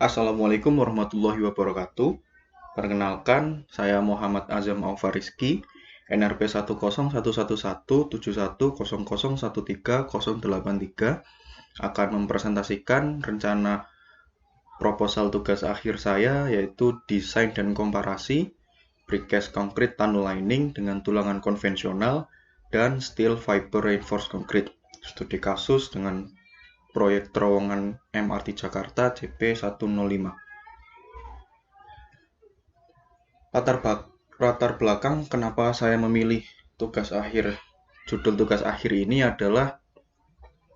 Assalamualaikum warahmatullahi wabarakatuh. Perkenalkan, saya Muhammad Azam Aufariski, NRP 10111711308 akan mempresentasikan rencana proposal tugas akhir saya yaitu desain dan komparasi precast concrete tunnel lining dengan tulangan konvensional dan steel fiber reinforced concrete. Studi kasus dengan proyek terowongan MRT Jakarta CP105. Latar belakang kenapa saya memilih judul tugas akhir ini adalah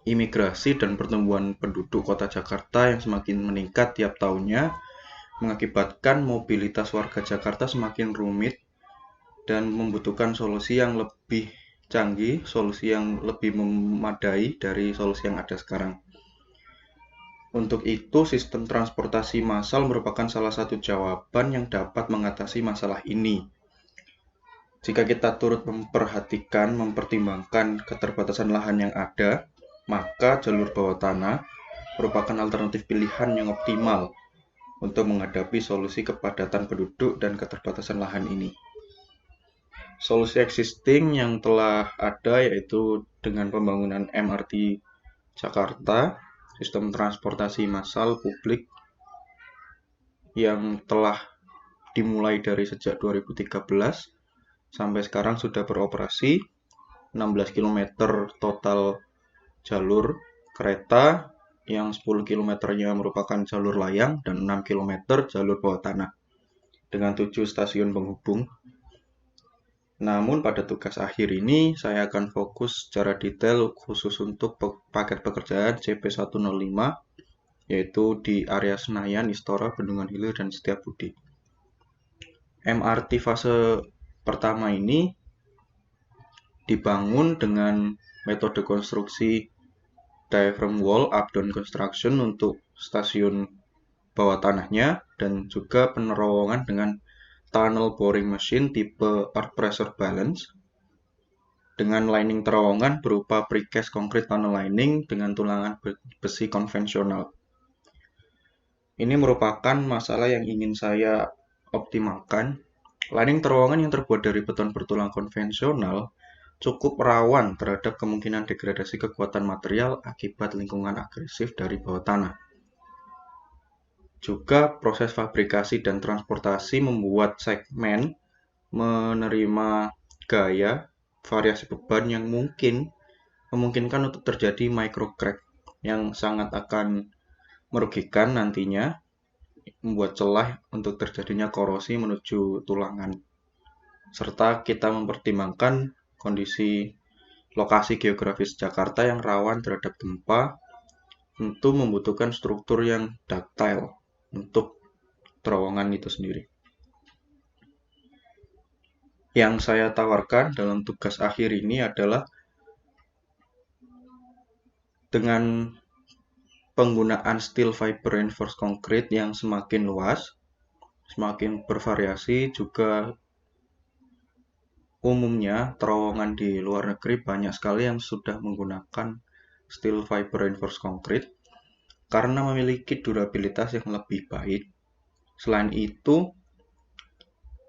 imigrasi dan pertumbuhan penduduk kota Jakarta yang semakin meningkat tiap tahunnya mengakibatkan mobilitas warga Jakarta semakin rumit dan membutuhkan solusi yang lebih canggih, solusi yang lebih memadai dari solusi yang ada sekarang. Untuk itu, sistem transportasi massal merupakan salah satu jawaban yang dapat mengatasi masalah ini. Jika kita turut mempertimbangkan keterbatasan lahan yang ada, maka jalur bawah tanah merupakan alternatif pilihan yang optimal untuk menghadapi solusi kepadatan penduduk dan keterbatasan lahan ini. Solusi existing yang telah ada yaitu dengan pembangunan MRT Jakarta, sistem transportasi massal publik yang telah dimulai dari sejak 2013 sampai sekarang sudah beroperasi 16 km total jalur kereta yang 10 km-nya merupakan jalur layang dan 6 km jalur bawah tanah dengan 7 stasiun penghubung. Namun pada tugas akhir ini saya akan fokus secara detail khusus untuk paket pekerjaan CP105 yaitu di area Senayan, Istora, Bendungan Hilir, dan Setiabudi. MRT fase pertama ini dibangun dengan metode konstruksi diaphragm wall up-down construction untuk stasiun bawah tanahnya dan juga penerowongan dengan tunnel boring machine tipe earth pressure balance dengan lining terowongan berupa precast concrete tunnel lining dengan tulangan besi konvensional. Ini merupakan masalah yang ingin saya optimalkan. Lining terowongan yang terbuat dari beton bertulang konvensional cukup rawan terhadap kemungkinan degradasi kekuatan material akibat lingkungan agresif dari bawah tanah. Juga proses fabrikasi dan transportasi membuat segmen menerima gaya variasi beban yang memungkinkan untuk terjadi micro crack yang sangat akan merugikan nantinya, membuat celah untuk terjadinya korosi menuju tulangan. Serta kita mempertimbangkan kondisi lokasi geografis Jakarta yang rawan terhadap gempa, tentu membutuhkan struktur yang ductile untuk terowongan itu sendiri. Yang saya tawarkan dalam tugas akhir ini adalah dengan penggunaan steel fiber reinforced concrete yang semakin luas, semakin bervariasi, juga umumnya terowongan di luar negeri banyak sekali yang sudah menggunakan steel fiber reinforced concrete karena memiliki durabilitas yang lebih baik. Selain itu,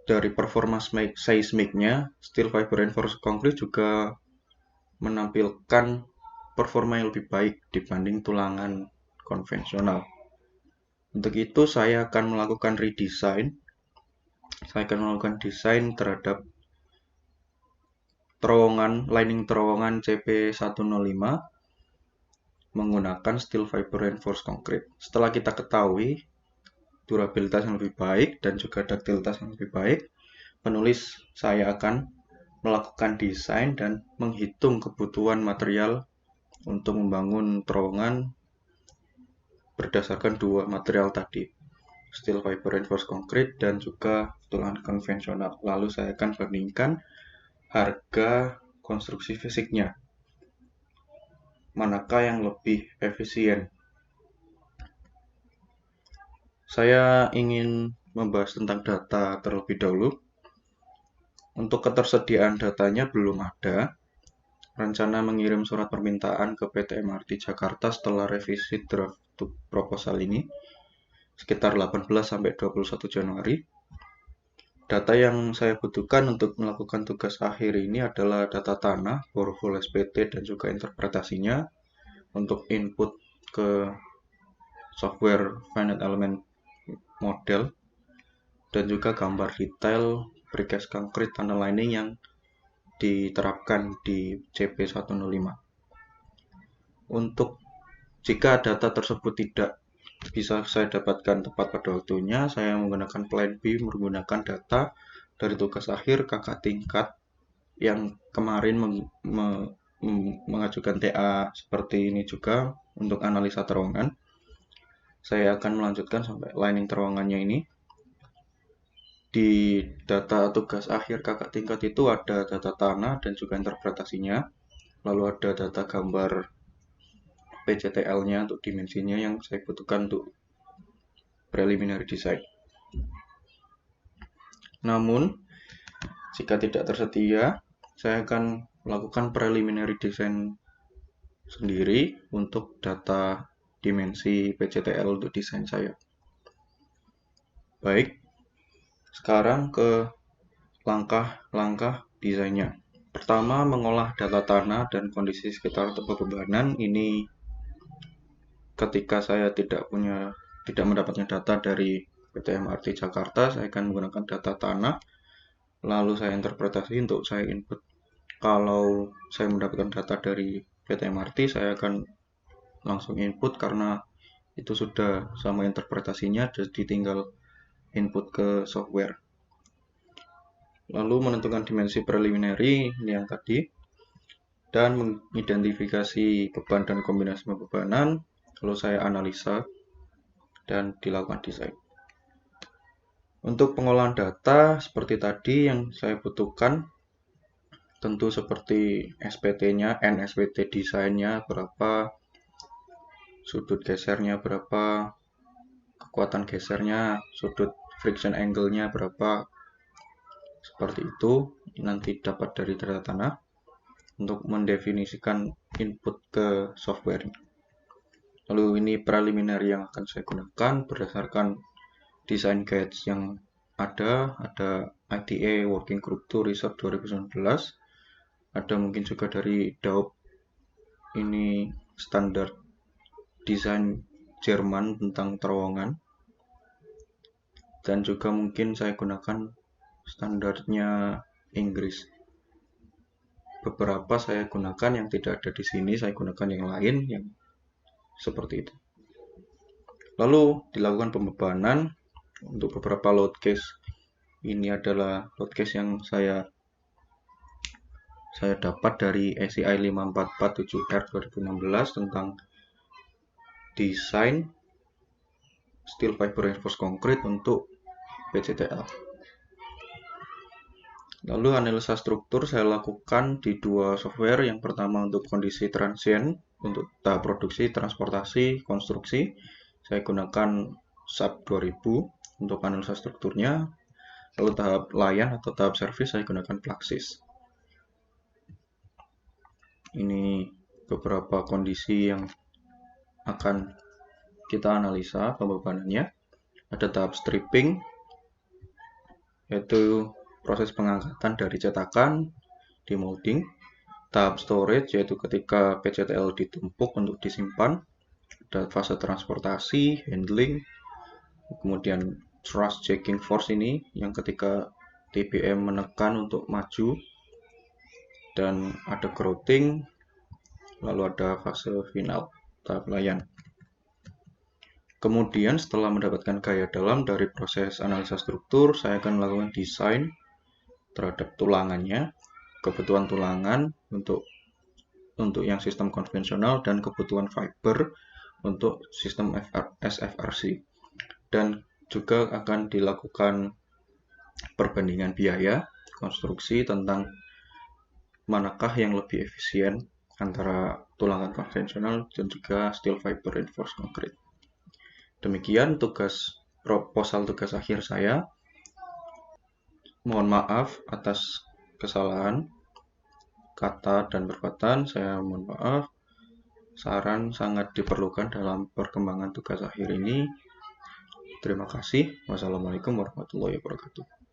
dari performa seismiknya, steel fiber reinforced concrete juga menampilkan performa yang lebih baik dibanding tulangan konvensional. Untuk itu, saya akan melakukan redesign. Saya akan melakukan desain terhadap lining terowongan CP105 menggunakan steel fiber reinforced concrete. Setelah kita ketahui durabilitas yang lebih baik dan juga ductilitas yang lebih baik, penulis saya akan melakukan desain dan menghitung kebutuhan material untuk membangun terowongan berdasarkan dua material tadi, steel fiber reinforced concrete dan juga tulangan konvensional. Lalu saya akan bandingkan harga konstruksi fisiknya, manakah yang lebih efisien. Saya ingin membahas tentang data terlebih dahulu. Untuk ketersediaan datanya belum ada. Rencana mengirim surat permintaan ke PT MRT Jakarta setelah revisi draft proposal ini. sekitar 18-21 Januari. Data yang saya butuhkan untuk melakukan tugas akhir ini adalah data tanah, borehole SPT, dan juga interpretasinya untuk input ke software finite element model, dan juga gambar detail precast concrete tunnel lining yang diterapkan di CP105. Untuk jika data tersebut tidak bisa saya dapatkan tepat pada waktunya, saya menggunakan plan B, menggunakan data dari tugas akhir kakak tingkat yang kemarin mengajukan TA seperti ini juga untuk analisa terowongan. Saya akan melanjutkan sampai lining terowongannya ini. Di data tugas akhir kakak tingkat itu ada data tanah dan juga interpretasinya, lalu ada data gambar PCTL-nya untuk dimensinya yang saya butuhkan untuk preliminary design. Namun, jika tidak tersedia, saya akan melakukan preliminary design sendiri untuk data dimensi PCTL untuk desain saya. Baik, sekarang ke langkah-langkah desainnya. Pertama, mengolah data tanah dan kondisi sekitar pembebanan. Ini ketika saya tidak mendapatkan data dari PT MRT Jakarta, saya akan menggunakan data tanah, lalu saya interpretasi untuk saya input. Kalau saya mendapatkan data dari PT MRT, saya akan langsung input karena itu sudah sama interpretasinya, jadi tinggal input ke software. Lalu menentukan dimensi preliminary ini yang tadi, dan mengidentifikasi beban dan kombinasi pembebanan, lalu saya analisa dan dilakukan desain. Untuk pengolahan data seperti tadi yang saya butuhkan, tentu seperti SPT-nya, NSPT desainnya berapa, sudut gesernya berapa, kekuatan gesernya, sudut friction angle-nya berapa, seperti itu nanti dapat dari data tanah untuk mendefinisikan input ke software. Lalu ini preliminary yang akan saya gunakan berdasarkan design guides yang ada IDA Working Group 2 Research 2019, ada mungkin juga dari DAUP, ini standar desain Jerman tentang terowongan, dan juga mungkin saya gunakan standarnya Inggris. Beberapa saya gunakan yang tidak ada di sini, saya gunakan yang lain yang seperti itu. Lalu dilakukan pembebanan untuk beberapa load case. Ini adalah load case yang saya dapat dari ACI 5447R 2016 tentang desain steel fiber reinforced concrete untuk PCTL. Lalu analisa struktur saya lakukan di dua software. Yang pertama untuk kondisi transient, untuk tahap produksi, transportasi, konstruksi. Saya gunakan SAP 2000 untuk analisa strukturnya. Lalu tahap layan atau tahap service saya gunakan Plaxis. Ini beberapa kondisi yang akan kita analisa pembebanannya. Ada tahap stripping, yaitu proses pengangkatan dari cetakan, demolding. Tahap storage, yaitu ketika PCTL ditumpuk untuk disimpan. Ada fase transportasi, handling, kemudian thrust checking force ini, yang ketika TBM menekan untuk maju, dan ada grouting, lalu ada fase final, tahap layan. Kemudian setelah mendapatkan gaya dalam dari proses analisa struktur, saya akan melakukan desain terhadap tulangannya, kebutuhan tulangan untuk yang sistem konvensional dan kebutuhan fiber untuk sistem SFRC. Dan juga akan dilakukan perbandingan biaya konstruksi tentang manakah yang lebih efisien antara tulangan konvensional dan juga steel fiber reinforced concrete. Demikian proposal tugas akhir saya. Mohon maaf atas kesalahan kata dan perbuatan, saya mohon maaf. Saran sangat diperlukan dalam perkembangan tugas akhir ini. Terima kasih. Wassalamualaikum warahmatullahi wabarakatuh.